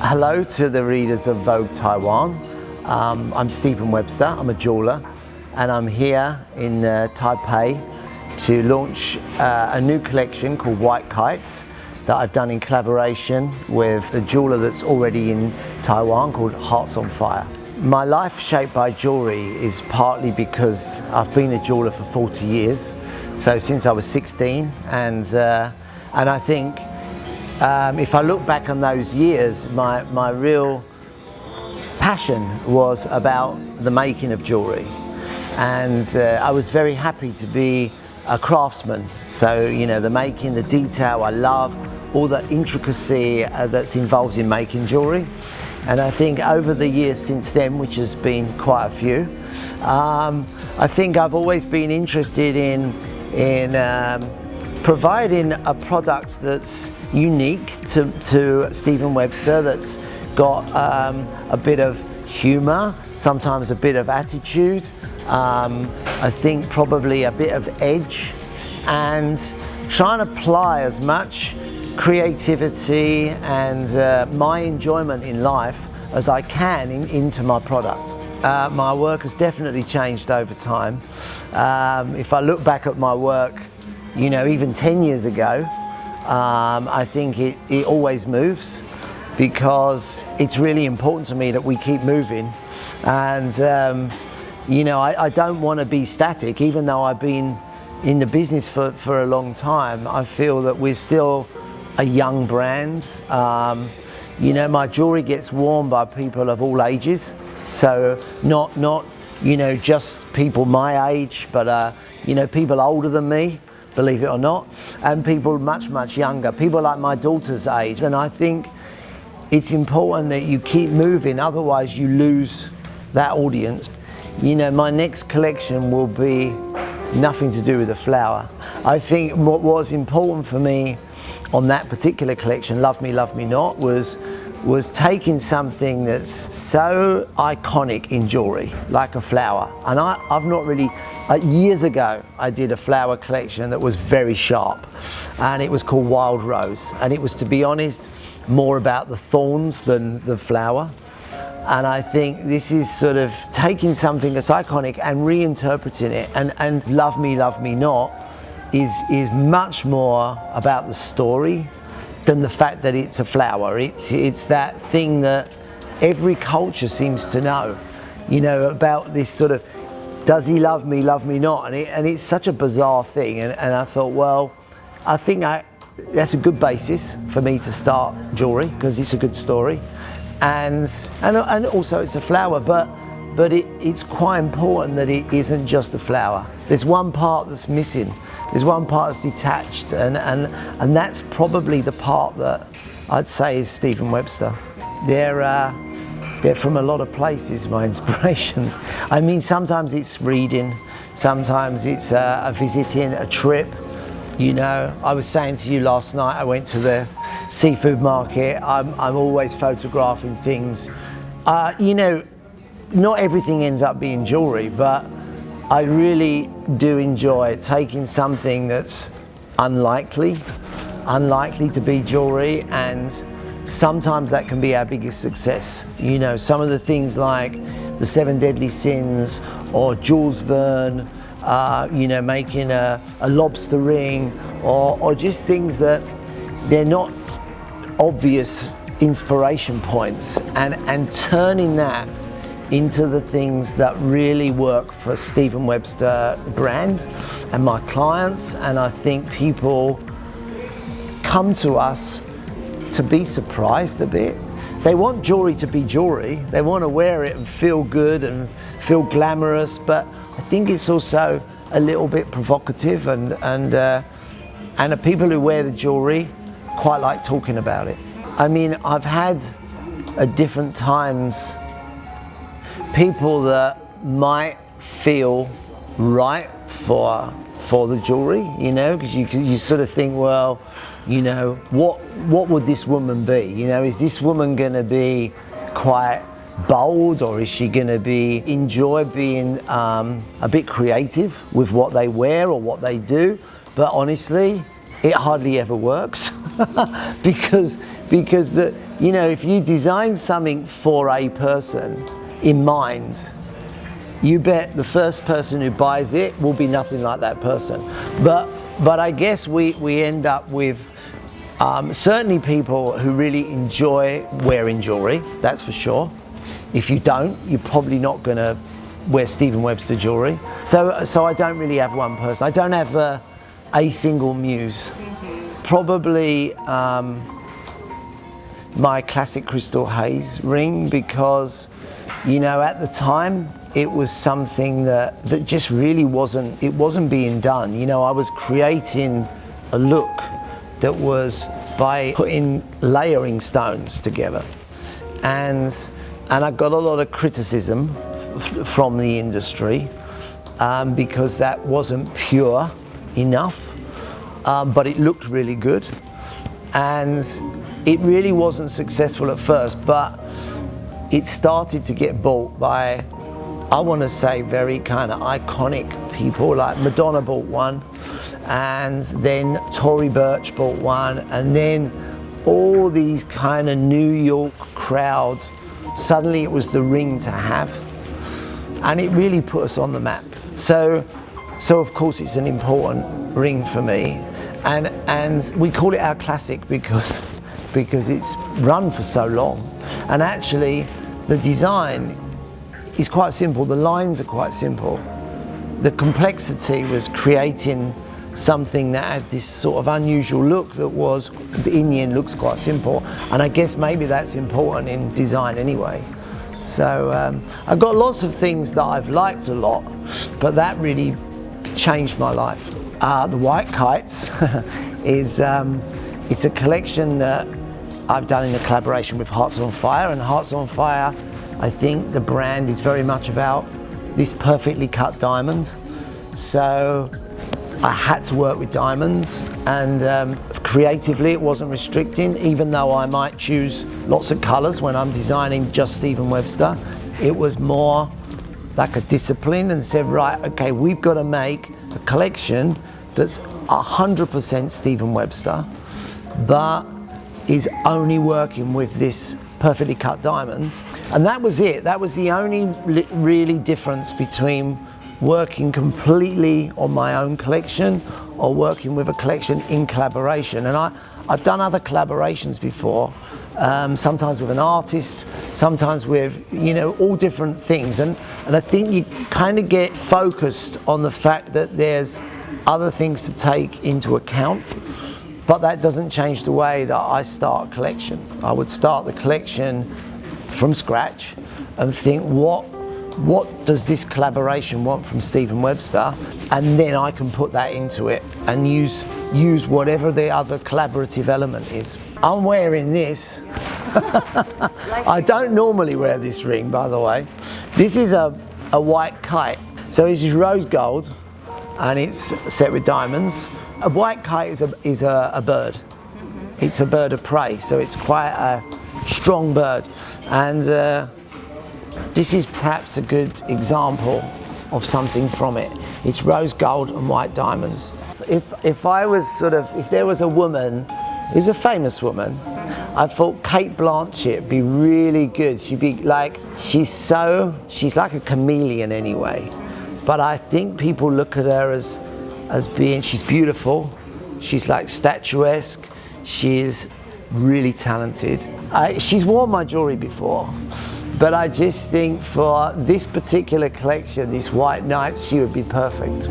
Hello to the readers of Vogue Taiwan. I'm Stephen Webster, I'm a jeweler, and I'm here in Taipei to launch a new collection called White Kites that I've done in collaboration with a jeweler that's already in Taiwan called Hearts on Fire. My life shaped by jewelry is partly because I've been a jeweler for 40 years, so since I was 16, and I think if I look back on those years, my real passion was about the making of jewelry, and I was very happy to be a craftsman. So, you know, the making, the detail, I love all the intricacy that's involved in making jewelry. And I think over the years since then, which has been quite a few, I think I've always been interested in providing a product that's unique to Stephen Webster, that's got a bit of humour, sometimes a bit of attitude, I think probably a bit of edge, and try and apply as much creativity and my enjoyment in life as I can into my product. My work has definitely changed over time. If I look back at my work, you know, even 10 years ago, I think it always moves, because it's really important to me that we keep moving. And you know, I don't want to be static. Even though I've been in the business for a long time, I feel that we're still a young brand. You know, my jewelry gets worn by people of all ages, so not you know, just people my age, but you know, people older than me, believe it or not, and people much younger, people like my daughter's age. And I think it's important that you keep moving, otherwise you lose that audience. You know, my next collection will be nothing to do with the flower. I think what was important for me on that particular collection, Love Me, Love Me Not, was taking something that's so iconic in jewelry, like a flower. And I've not really, years ago, I did a flower collection that was very sharp, and it was called Wild Rose. And it was, to be honest, more about the thorns than the flower. And I think this is sort of taking something that's iconic and reinterpreting it. And Love Me, Love Me Not is much more about the story than the fact that it's a flower. It's that thing that every culture seems to know, you know, about this sort of, does he love me not? And it's such a bizarre thing. And I thought, well, I think that's a good basis for me to start jewelry, because it's a good story. And also it's a flower, but it's quite important that it isn't just a flower. There's one part that's missing. There's one part that's detached, and that's probably the part that I'd say is Stephen Webster. They're from a lot of places, my inspirations. I mean, sometimes it's reading, sometimes it's visiting, a trip. You know, I was saying to you last night, I went to the seafood market. I'm always photographing things. You know, not everything ends up being jewelry, but I really do enjoy taking something that's unlikely to be jewelry, and sometimes that can be our biggest success. You know, some of the things like the 7 Deadly Sins or Jules Verne, you know, making a lobster ring, or just things that they're not obvious inspiration points, and turning that into the things that really work for Stephen Webster brand and my clients. And I think people come to us to be surprised a bit. They want jewelry to be jewelry. They want to wear it and feel good and feel glamorous, but I think it's also a little bit provocative, and the people who wear the jewelry quite like talking about it. I mean, I've had at different times people that might feel right for the jewelry, you know, because you sort of think, well, you know, what would this woman be? You know, is this woman going to be quite bold, or is she going to enjoy being a bit creative with what they wear or what they do? But honestly, it hardly ever works because if you design something for a person in mind, you bet the first person who buys it will be nothing like that person. But I guess we end up with certainly people who really enjoy wearing jewelry, that's for sure. If you don't, you're probably not going to wear Stephen Webster jewelry. So I don't really have one person. I don't have a single muse. Probably my classic crystal haze ring, because at the time it was something that just really wasn't being done. I was creating a look that was by putting layering stones together, and I got a lot of criticism from the industry because that wasn't pure enough, but it looked really good, and it really wasn't successful at first, but it started to get bought by, I want to say, very kind of iconic people. Like Madonna bought one, and then Tory Burch bought one, and then all these kind of New York crowds, suddenly it was the ring to have, and it really put us on the map. So of course it's an important ring for me, and we call it our classic because it's run for so long. And actually the design is quite simple, the lines are quite simple. The complexity was creating something that had this sort of unusual look that was, in the end, looks quite simple. And I guess maybe that's important in design anyway. So I've got lots of things that I've liked a lot, but that really changed my life. The White Kites is it's a collection that I've done in a collaboration with Hearts on Fire, and Hearts on Fire, I think the brand is very much about this perfectly cut diamond. So I had to work with diamonds, and creatively it wasn't restricting, even though I might choose lots of colours when I'm designing just Stephen Webster. It was more like a discipline, and said, right, okay, we've got to make a collection that's 100% Stephen Webster, but is only working with this perfectly cut diamonds. And that was it. That was the only really difference between working completely on my own collection or working with a collection in collaboration. And I've done other collaborations before, sometimes with an artist, sometimes with, all different things. And I think you kind of get focused on the fact that there's other things to take into account, but that doesn't change the way that I start a collection. I would start the collection from scratch and think, what does this collaboration want from Stephen Webster? And then I can put that into it and use whatever the other collaborative element is. I'm wearing this. I don't normally wear this ring, by the way. This is a white kite. So this is rose gold, and it's set with diamonds. A white kite is a bird. It's a bird of prey, so it's quite a strong bird. And this is perhaps a good example of something from it. It's rose gold and white diamonds. If there was a woman, who's a famous woman, I thought Cate Blanchett would be really good. She'd be like, she's like a chameleon anyway. But I think people look at her as being, she's beautiful, she's like statuesque, she's really talented. She's worn my jewelry before, but I just think for this particular collection, these white nights, she would be perfect.